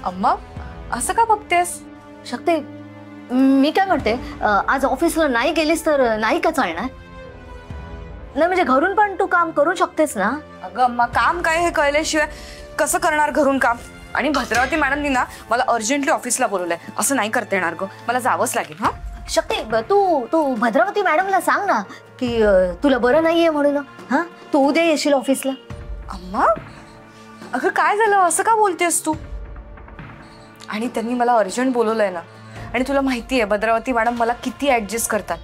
अम्मा असं का बघतेस? शक्ती, मी काय म्हणते, आज ऑफिसला नाही गेलीस तर नाही का चालणार? नाही म्हणजे घरून पण तू काम करू शकतेस ना? अगं अम्मा, काम काय हे कळल्याशिवाय कसं करणार घरून काम? आणि भद्रावती मॅडमनी ना मला अर्जंटली ऑफिसला बोलवलंय. असं नाही करता येणार ग, मला जावंच लागेल. हा शक्ती, तू भद्रावती मॅडमला सांग ना की तुला बरं नाहीये म्हणून. हा, तू उद्या येशील ऑफिसला. अम्मा अगं काय झालं, असं का बोलतेस तू? आणि त्यांनी मला अर्जंट बोलवलंय ना, आणि तुला माहिती आहे भद्रावती मॅडम मला किती ऍडजस्ट करतात.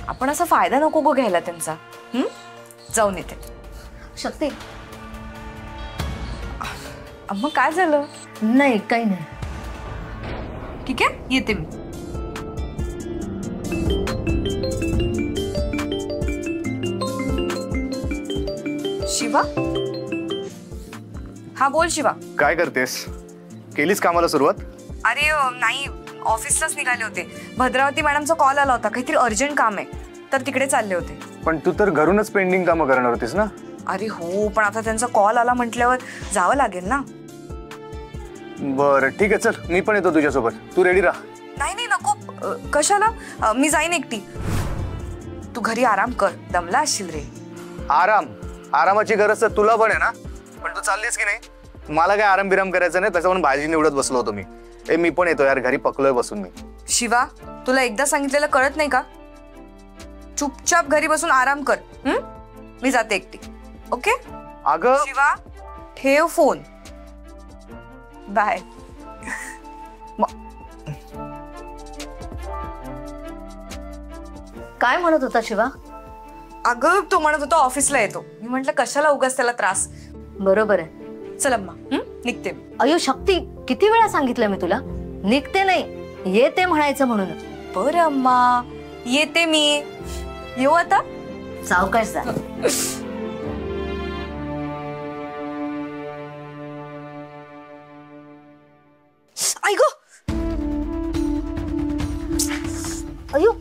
आपण असा फायदा नको गो घ्यायला त्यांचा. जाऊन येते. शक्ती, अम्मा काय झालं? नाही काही नाही. ठीक आहे, येते मी. शिवा, हा बोल शिवा. काय करतेस? केलीस कामाला सुरुवात? अरे नाही, ऑफिसलाच निघाले होते. भद्रावती मॅडमचा कॉल आला होता, काहीतरी अर्जंट काम आहे तर तिकडे चालले होते. पण तू तर घरूनच पेंडिंग कामं करणार होतीस ना? अरे हो, पण आता त्यांचा कॉल आला म्हटल्यावर जावं लागेल ना. बरं ठीक आहे, चल मी पण येतो तुझ्यासोबत. तू रेडी राहा. नाही नाही नको. कशाला? मी जाईन एकटी. तू घरी आराम कर, दमला असशील रे. आरामाची गरज तर तुला पण आहे ना, पण तू चाललीस की नाही? मला काय आराम बिराम करायचं नाही, त्याच्यावर भाजी निवडत बसलो होतो मी. मी पण येतो यार, घरी पकलोय बसून मी. शिवा, तुला एकदा सांगितलेलं कळत नाही का? चुपचाप घरी बसून आराम कर. मी जाते एकटी. ओके? अगं शिवा, ठेव फोन. बाय. काय म्हणत होता शिवा? अगं तो म्हणत होता ऑफिसला येतो. मी म्हंटल कशाला उगाच त्याला त्रास. बरोबर आहे. चल अम्मा, निघते. अयो शक्ती, किती वेळा सांगितलं मी तुला, निघते नाही येते म्हणायचं म्हणून. बरं अम्मा, येते मी. येऊ आता? सावकाश जा. ऐक, अयो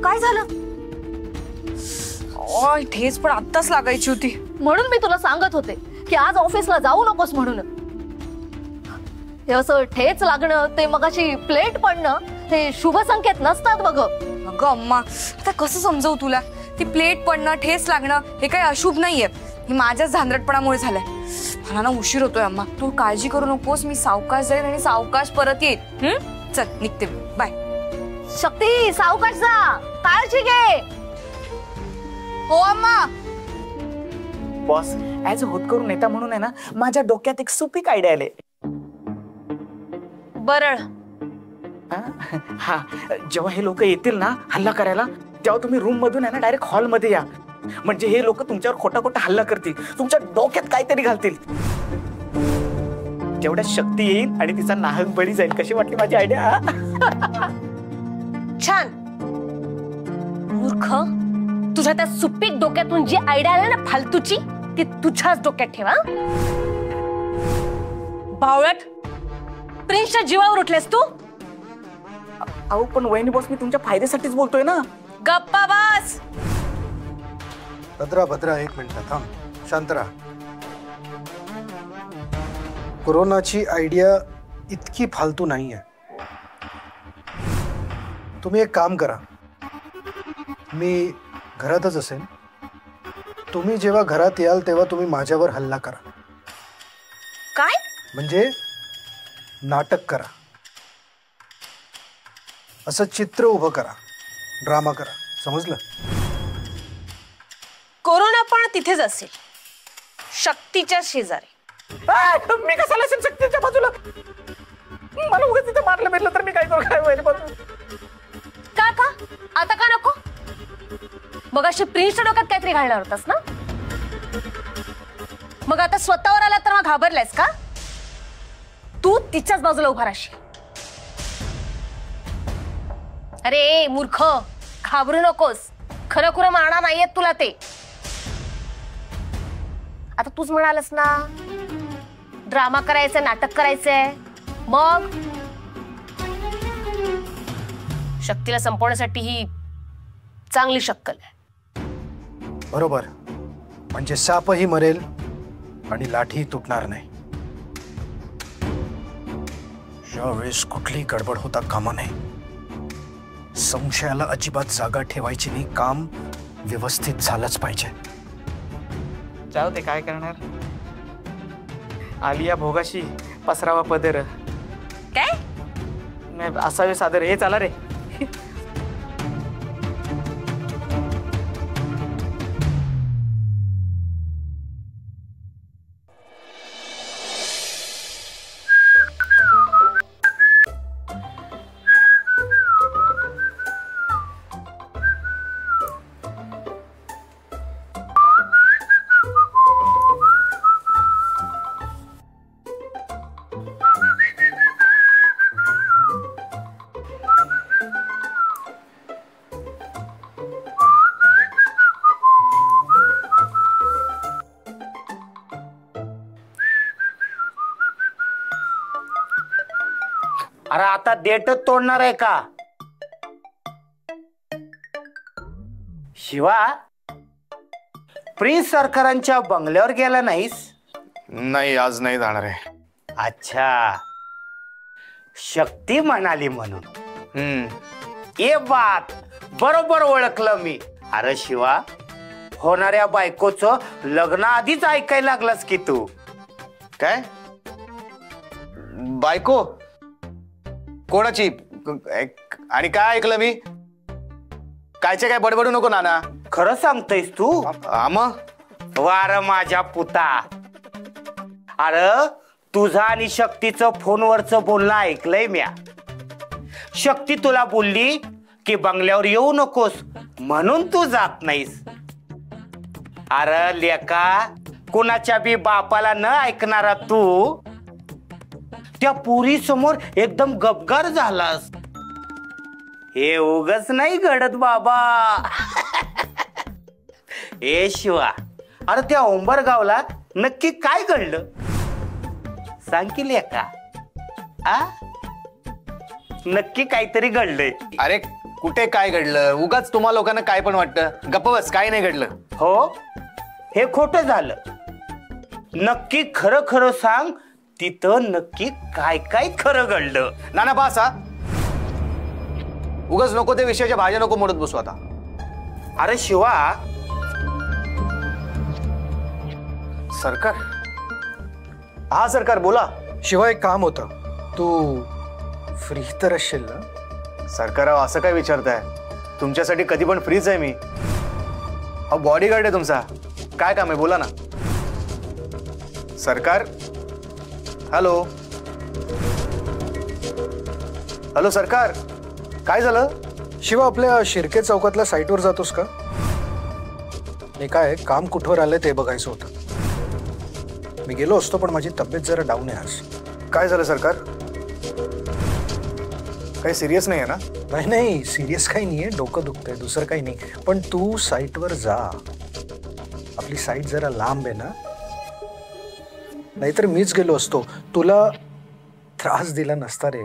काय झालं? ठेच पण आत्ताच लागायची होती. म्हणून मी तुला सांगत होते की आज ऑफिसला जाऊ नकोस म्हणून. हे असं ठेच लागणं, ते मगाशी प्लेट पडणं, ते शुभ संकेत नसतात बघ. अगं अम्मा, आता कसं समजवू तुला? ती प्लेट पडणं, ठेच लागणं हे काही अशुभ नाहीये. हे माझ्याच झांदरटपणामुळे झालंय. मला ना उशीर होतोय अम्मा. तू काळजी करू नकोस, मी सावकाश जाईन आणि सावकाश परत येईल. चल निघते मी. बाय. शक्ती, सावकाश जा, काळजी घे. हो अम्मा. बॉस, ऍज होत करून नेता म्हणून आहे ना, माझ्या डोक्यात एक सुपीक आयडिया आले. बरं. हा, जेव्हा हे लोक येतील ना हल्ला करायला, तेव्हा तुम्ही रूम मधून आहे ना डायरेक्ट हॉल मध्ये या. म्हणजे हे लोक तुमच्यावर खोटा खोटा हल्ला करतील, तुमच्या डोक्यात काहीतरी घालतील. तेवढ्या शक्ती येईल आणि तिचा नाहक बळी जाईल. कशी वाटली माझी आयडिया? छान. मूर्ख, तुझ्या त्या सुपीक डोक्यातून जी आयडिया आली ना फालतूची, ती तुझ्याच डोक्यात ठेवा. बावळट, प्रिन्सच्या जीवावर उठलेस तू. अहो पण वहिनी बॉस, मी तुमच्या फायद्यासाठीच बोलतोय ना. गप्पा बस. भद्रा एक मिनिट थांब, शांत राहा. कोरोनाची आयडिया इतकी फालतू नाही आहे. तुम्ही एक काम करा, मी घरातच असेल, तुम्ही जेव्हा घरात याल तेव्हा तुम्ही माझ्यावर हल्ला करा. काय? म्हणजे नाटक करा, असं चित्र उभं करा, ड्रामा करा. समजलं? कोरोना पण तिथेच असेल, शक्तीच्या शेजारी. मी कशाला असेल शक्तीच्या बाजूला? मला उगाच तिथे मारलं बिरलं तर मी काय करू? काय वहिनी बॉस? का का आता का नको? मग अशी प्रिन्सच्या डोक्यात काहीतरी घालणार होतास ना? मग आता स्वतःवर आला तर मग घाबरलायस का? तू तिच्याच बाजूला उभा राहशील. अरे मूर्ख, घाबरू नकोस. खरं खुरं मारणार नाहीयेत तुला ते. आता तूच म्हणालस ना ड्रामा करायचंय, नाटक करायचंय, मग शक्तीला संपवण्यासाठी ही चांगली शक्कल आहे. बरोबर, म्हणजे सापही मरेल आणि लाठी तुटणार नाही. ज्यावेळेस कुठलीही गडबड होता कामा नये. संशयाला अजिबात जागा ठेवायची नाही. काम व्यवस्थित झालंच पाहिजे. जाऊ ते काय करणार. आलिया भोगाशी पसरावा पदर. काय नाही, असावे सादर. हे चाला रे. अरे आता डेटच तोडणार आहे का शिवा? प्रिन्स सरकारांच्या बंगल्यावर गेला नाहीस? नाही, आज नाही जाणार आहे. अच्छा, शक्ती म्हणाली म्हणून. ये बात बरोबर ओळखलं मी. अरे शिवा, होणाऱ्या बायकोचं लग्न आधीच ऐकायला लागलास की तू. काय बायको? कोणाची? आणि काय ऐकलं मी? कायचे काय बडबडू नको नाना. खरं सांगतोयस तू? वार माझ्या पुता. अरे तुझा आणि शक्तीचं फोनवरचं बोलणं ऐकलंय म्या. शक्ती तुला बोलली की बंगल्यावर येऊ नकोस म्हणून तू जात नाहीस. अरे लेका, कुणाच्या बी बापाला न ऐकणारा तू त्या पुरी समोर एकदम गपगार झालास. हे उगच नाही घडत बाबा. ए शिवा, अरे त्या उंबरगावला नक्की काय घडलं सांग की लेका. नक्की काहीतरी घडलंय. अरे कुठे काय घडलं? उगाच तुम्हा लोकांना काय पण वाटतं. गप्प बस, काय नाही घडलं. हो, हे खोटं झालं. नक्की खरं खरं सांग, तिथं नक्की काय काय खरं घडलं. नाना बास, हा उगाच नको ते विषयाच्या भाज्या नको मोडत बसू आता. अरे शिवा. सरकार? हा सरकार, बोला. शिवाय काम होतं. तू फ्री तर असशील ना? सरकार असं काय विचारताय? तुमच्यासाठी कधी पण फ्रीच आहे मी. हा बॉडीगार्ड आहे तुमचा. काय काम आहे बोला ना. सरकार? हॅलो हॅलो सरकार, काय झालं? शिवा, आपल्या शिर्के चौकातल्या साईटवर जातोस का? नाही, काय काम कुठवर आलंय ते बघायचं होतं. मी गेलो असतो पण माझी तब्येत जरा डाऊन आहे आज. काय झालं सरकार? काही सिरियस नाही आहे ना? नाही नाही, सिरियस काही नाहीये. डोकं दुखतंय, दुसरं काही नाही. पण तू साईटवर जा. आपली साईट जरा लांब आहे ना. नाहीतर मीच गेलो असतो, तुला त्रास दिला नसता रे.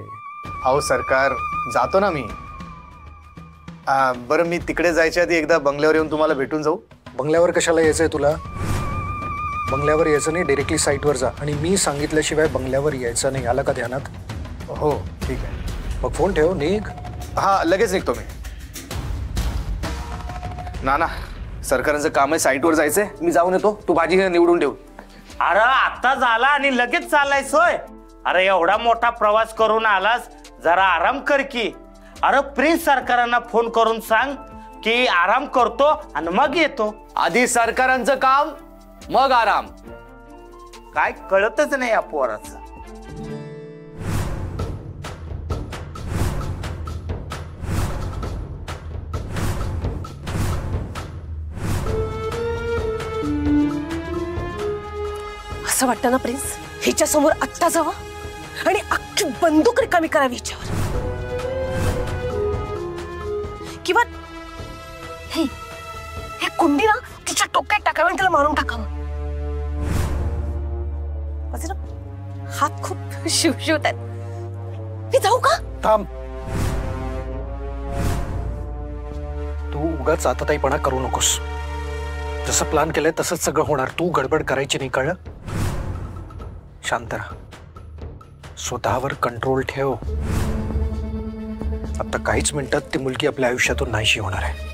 अहो सरकार, जातो ना मी. बरं, मी तिकडे जायच्या आधी एकदा बंगल्यावर येऊन तुम्हाला भेटून जाऊ. बंगल्यावर कशाला यायचंय तुला? बंगल्यावर यायचं नाही, डायरेक्टली साईटवर जा. आणि मी सांगितल्याशिवाय बंगल्यावर यायचं नाही, आलं का ध्यानात? हो ठीक आहे. मग फोन ठेव, निघ. हा, लगेच निघतो मी. नाना, सरकारांचं काम आहे, साईटवर जायचंय. मी जाऊन येतो, तू भाजी निवडून ठेव. अरे आता झाला आणि लगेच चालाय सोय? अरे एवढा मोठा प्रवास करून आलास, जरा आराम कर की. अरे प्रिन्स सरकारांना फोन करून सांग की आराम करतो आणि मग येतो. आधी सरकारांचं काम, मग आराम. काय कळतच नाही या पोराचं. असं वाटतं ना प्रिन्स, हिच्या समोर आत्ता जावं आणि अख्खी बंदूक रिकामी करावी हिच्यावर. किंवा हे कुंडी ना तिच्या टोक्यात टाकावं आणि त्याला मारून टाकावं. माझे ना हात खूप शिवशिवत आहेत. मी जाऊ का? थांब. तू उगाच आताताईपणा करू नकोस. जसं प्लॅन केलंय तसंच सगळं होणार. तू गडबड करायची नाही, कळलं? शांत राहा. स्वतःवर कंट्रोल ठेव. आता काहीच मिनिटात ती मुलगी आपल्या आयुष्यातून नाहीशी होणार आहे.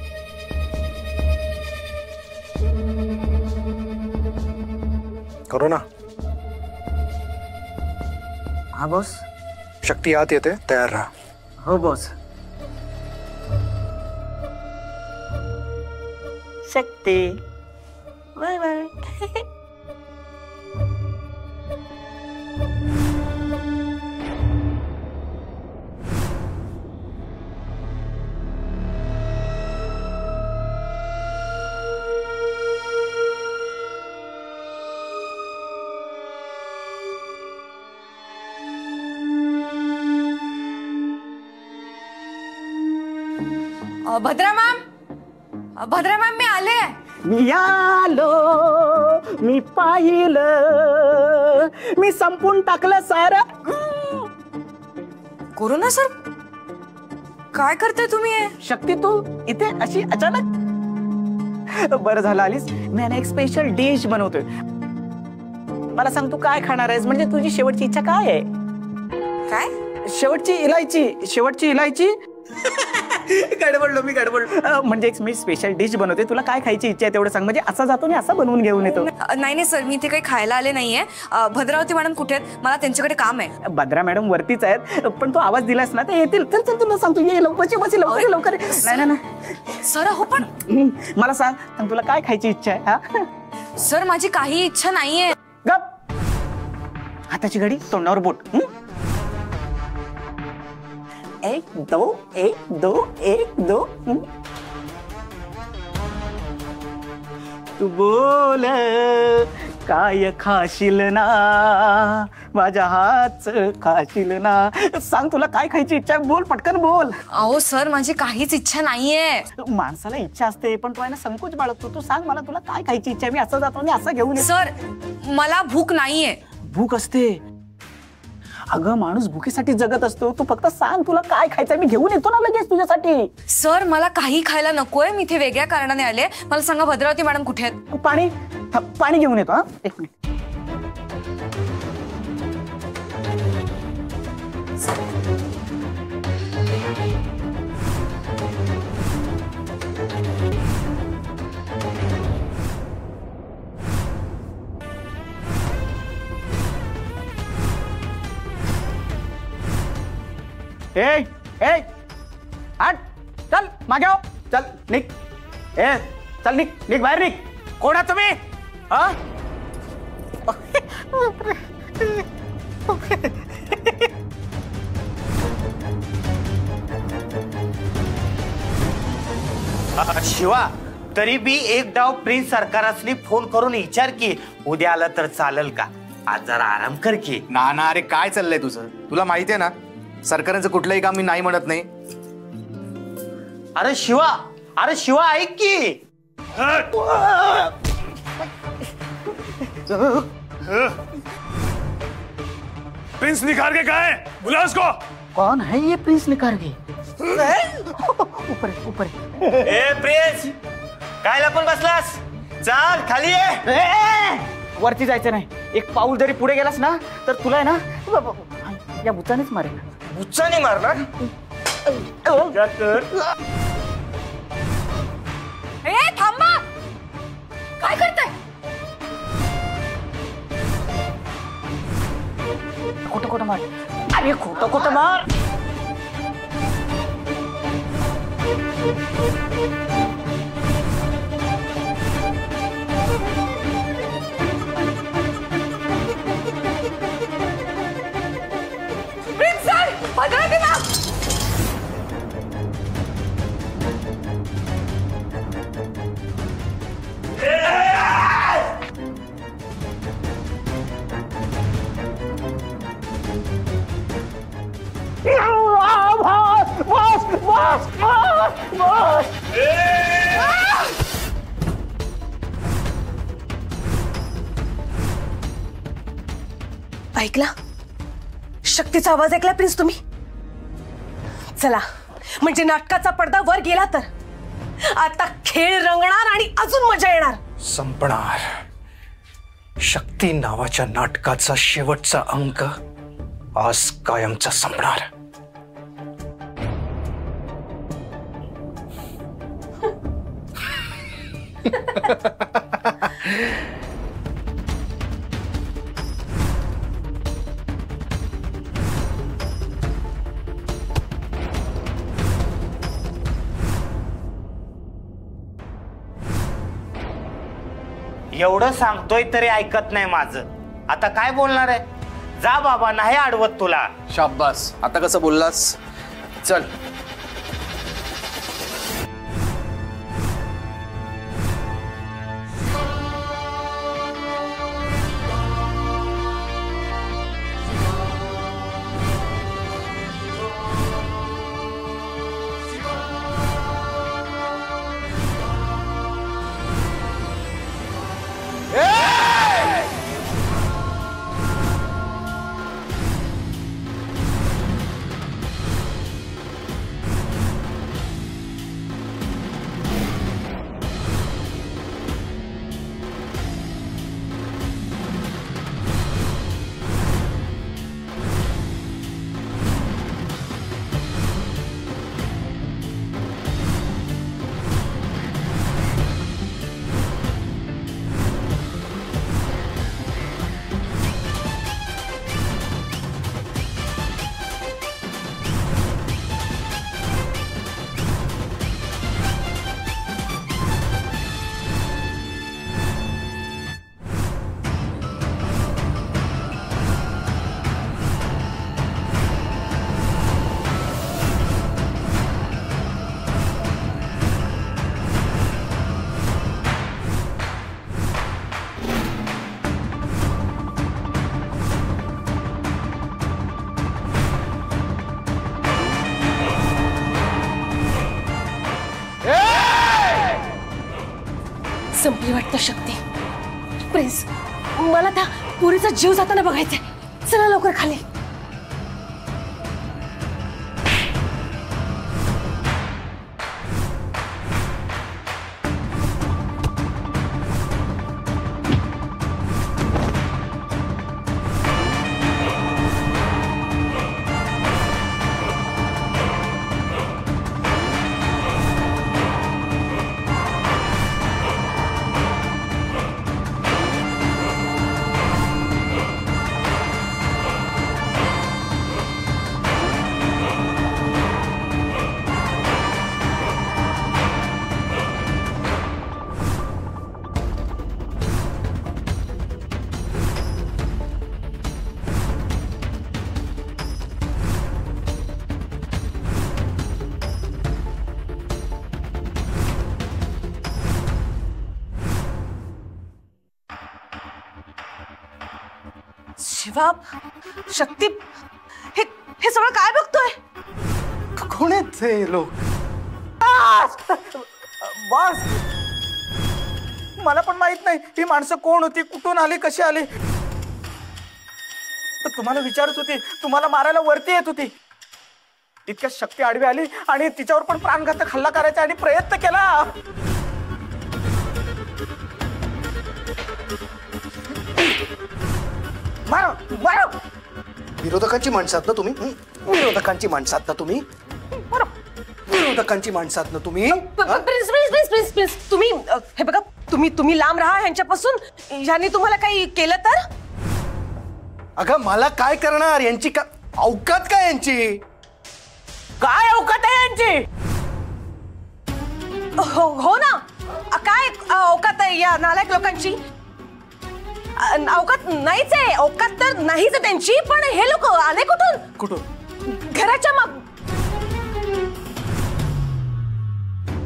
करू ना. हा बॉस. शक्ती आत येते, तयार राहा. हो बॉस. शक्ती बाय बाय. भद्रा मॅम मी आले. मी आलो, मी पाहिलं, मी संपून टाकलं सारं. कोरोना सर, काय करताय तुम्ही हे? शक्ती तू इथे अशी अचानक? बरं झालं आलीस. मी एक स्पेशल डिश बनवतोय. मला सांग तू काय खाणार आहेस? म्हणजे तुझी शेवटची इच्छा काय आहे? काय? शेवटची इलायची. गडबडलो मी. म्हणजे मी स्पेशल डिश बनवते. तुला काय खायची इच्छा आहे तेवढं सांग. म्हणजे असा जातो मी असं बनवून घेऊन येतो. नाही सर, मी इथे काही खायला आले नाहीये. भद्रावती मॅडम कुठे आहेत? मला त्यांच्याकडे काम आहे. भद्रा मॅडम वरतीच आहेत, पण तू आवाज दिलास ना ते येतील. चल तुला सांगतो, ये लवकर. नाही सर हो पण मला सांग तुला काय खायची इच्छा आहे? हा सर, माझी काही इच्छा नाहीये. गप. हाताची घडी, तोंडावर बोट. एक दो. तू बोल काय खाशील ना, माझ्या हात खाशील ना. सांग तुला काय खायची इच्छा आहे? बोल, पटकन बोल. अहो सर, माझी काहीच इच्छा नाहीये. माणसाला इच्छा असते, पण तू आहे ना संकोच बाळगतो. तू सांग मला तुला काय खायची इच्छा आहे. मी असं जातो आणि असं घेऊन येतो. सर, मला भूक नाहीये. भूक असते. अगं माणूस भुकेसाठी जगत असतो. तू फक्त सांग तुला काय खायचंय, मी घेऊन येतो ना लगेच तुझ्यासाठी. सर, मला काही खायला नकोय. मी इथे वेगळ्या कारणाने आले. मला सांगा भद्रावती मॅडम कुठे आहेत? पाणी घेऊन येतो. हा, एक मिनिट. ए हट, चल मागे हो. चल निघ. चल निघ बाहेर निघ. कोण आहात तुम्ही? हा शिवा, तरी बी एक डाव प्रिन्स सरकारासनी फोन करून विचार की उद्या आलं तर चालेल का? आज जरा आराम कर की. ना अरे काय चाललंय तुझं? तुला माहितीये ना सरकारांचं कुठलंही काम मी नाही म्हणत नाही. अरे शिवा ऐक की. प्रिंस निखारगे कहाँ है? बुला उसको. कौन है ये प्रिंस निखारगे? ऊपर. ए प्रिन्स, काय लपून बसलास? चाल खाली ये. वरती जायचं नाही. एक पाऊल जरी पुढे गेलास ना तर तुला आहे ना या बुचानेच मारेल. बुच्चाने मारणार? थांबा. काय करताय? खोटं मार. अरे खोटं मार. Prince sir, Bhadravati ma'am. ऐकला? शक्तीचा आवाज ऐकला प्रिन्स तुम्ही? चला, म्हणजे नाटकाचा पडदा वर गेला तर आता खेळ रंगणार आणि अजून मजा येणार. संपणार. शक्ती नावाच्या नाटकाचा शेवटचा अंक आज कायमचा संपणार. एवढं सांगतोय तरी ऐकत नाही माझं. आता काय बोलणार आहे? जा बाबा, नाही अडवत तुला. शाब्बास, आता कसं बोललास? चल. संपली वाटतं शक्ती. प्रिन्स, मला त्या पुरीचा जीव जाताना बघायचंय. चला लवकर खाली. शिवा, शक्ती, हे हे सगळं काय बघतोय? कोण आहेत हे लोक? बस, मला पण माहित नाही ही माणसं कोण होती, कुठून आली, कशी आली. तर तुम्हाला विचारत होती, तुम्हाला मारायला वरती येत होती. इतक्या शक्ती आडवी आली आणि तिच्यावर पण प्राणघातक हल्ला करायचा आणि प्रयत्न केला. मारो मारो. विरोधकांची माणसं आहात ना तुम्ही? विरोधकांची माणसं आहात ना तुम्ही? विरोधकांची माणसं आहात ना तुम्ही? प्रिन्स प्रिन्स प्रिन्स प्रिन्स, तुम्ही हे बघा, तुम्ही लांब राहा ह्यांच्यापासून. ह्यांनी तुम्हाला काही केलं तर? अगं मला काय करणार? यांची का अवकात काय यांची? काय अवकात आहे यांची? हो ना, काय अवकात आहे या नालायक लोकांची? अवकात नाहीच आहे, अवकात तर नाहीच आहे त्यांची. पण हे लोक आले कुठून?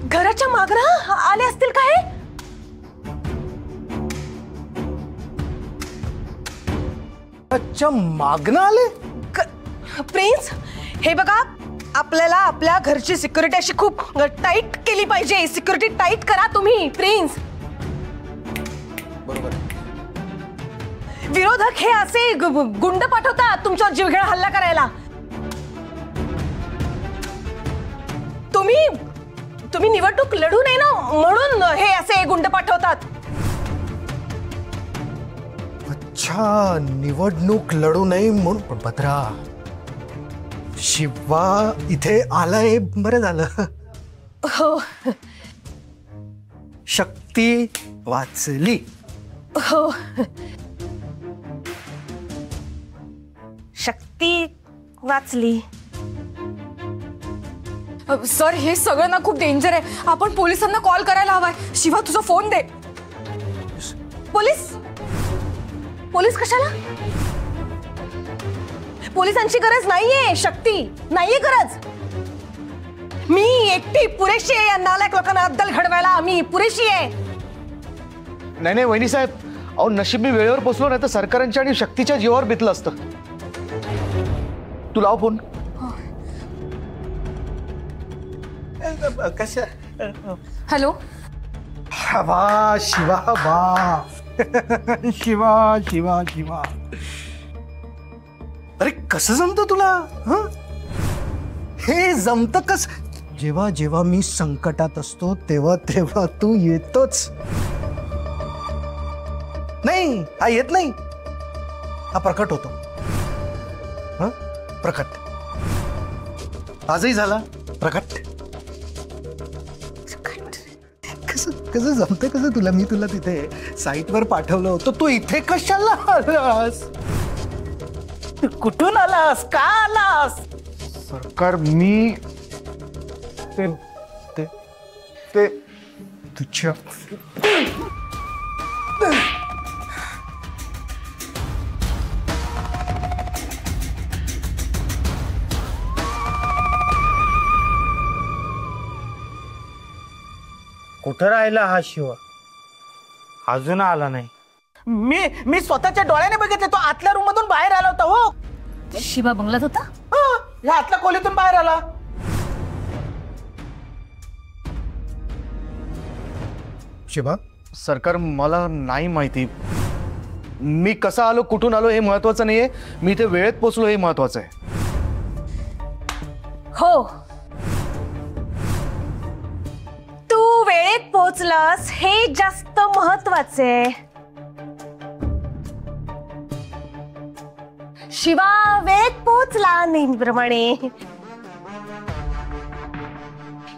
घराच्या मागणं आले असतील काय? अच्छा, मागणं आले? प्रिन्स, हे बघा, आपल्याला आपल्या घरची सिक्युरिटी अशी खूप टाईट केली पाहिजे. सिक्युरिटी टाईट करा तुम्ही प्रिन्स. बरोबर. विरोधक हे असे गुंड पाठवतात तुमच्यावर जीवघेणा हल्ला करायला. तुम्ही निवडणूक लढू नये ना म्हणून हे असे गुंड पाठवतात. अच्छा, निवडणूक लढू नये म्हणून. पण भद्रा, शिवा इथे आलाय, बरं झालं. हो शक्ती वाचली. हो, शक्ती वाचली. सर, हे सगळं ना खूप डेंजर आहे. आपण पोलिसांना कॉल करायला हवाय. शिवा, तुझा फोन दे. पोलीस? पोलीस कशाला? पोलिसांची गरज नाहीये शक्ती, नाहीये गरज. मी एकटी पुरेशी आहे या नालायक लोकांना अद्दल घडवायला. मी पुरेशी आहे. नाही नाही वहिनी साहेब, अहो नशीब मी वेळेवर पोचलो, नाही तर सरकारांच्या आणि शक्तीच्या जीवावर बेतलं असतं. तू लाव फोन. कशा? हॅलो. वा शिवा, वा शिवा शिवा शिवा. अरे कसं जमतं तुला? हं? हे जमतं कस? जेव्हा जेव्हा मी संकटात असतो तेव्हा तेव्हा तू येतोच. नाही, हा येत नाही, हा प्रकट होतो. हं? प्रकट. आजही झाला प्रकट. कसं कसं जमतं कसं तुला? मी तुला तिथे साईटवर पाठवलं होतं, तू इथे कशाला आलास? तू कुठून आलास? का आलास? सरकार, मी ते ते ते तुझ्या कुठं राहिला हा शिवा? अजून आला नाही. मी स्वतःच्या डोळ्याने बघितलं. तो आतल्या रूम मधून बाहेर आला होता. हो, शिवा बंगल्यात होता. या आतल्या खोलीतून बाहेर आला. शिवा, सरकार, मला नाही माहिती. मी कसा आलो, कुठून आलो हे महत्वाचं नाहीये. मी इथे वेळेत पोचलो हे महत्वाचं आहे. हो, तू वेळेत पोहोचलास हे जास्त महत्वाचे. शिवा वेळेत पोहोचला नेहमीप्रमाणे,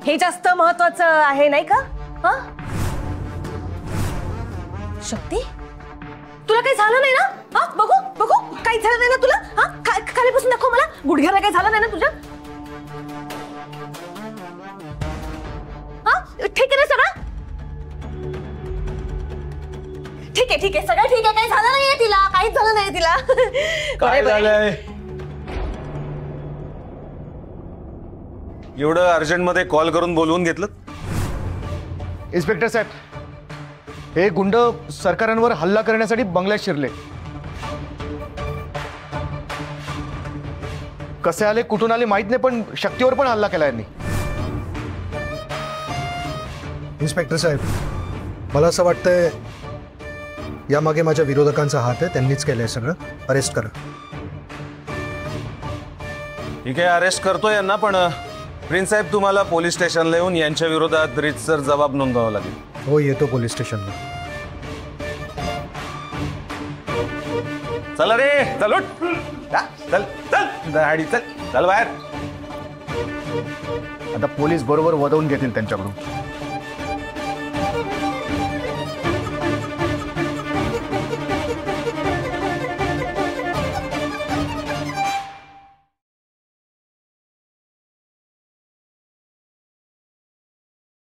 हे जास्त महत्वाचं आहे नाही का? हा? शक्ती, तुला काही झालं नाही ना? हा, बघू बघू, काही झालं नाही ना तुला? हा, खाली बसून दाखव मला. गुडघ्याला काही झालं नाही ना तुझ्या? हा, ठीक आहे ना सगळं? ठीक आहे ठीक आहे, सगळं ठीक आहे. काही झालं नाहीये तिला, काहीच झालं नाही तिला. काय झालंय? एवढं अर्जंट मध्ये कॉल करून बोलवून घेतलं? इन्स्पेक्टर साहेब, हे गुंड सरकारांवर हल्ला करण्यासाठी बंगल्यात शिरले. कसे आले, कुठून आले माहित नाही, पण शक्तीवर पण हल्ला केला यांनी. इन्स्पेक्टर साहेब, मला असं वाटतंय यामागे माझ्या विरोधकांचा हात आहे. त्यांनीच केलंय सगळं. अरेस्ट करा. ठीक आहे, अरेस्ट करतो यांना, पण प्रिन्स साहेब तुम्हाला पोलीस स्टेशनला येऊन यांच्या विरोधात रीतसर जबाब नोंदवावा लागेल. हो, येतो पोलीस स्टेशनला. चला रे, चल उठ. चल चल गाडी, चल चल बाहेर. आता पोलीस बरोबर वदवून घेतील त्यांच्याकडून.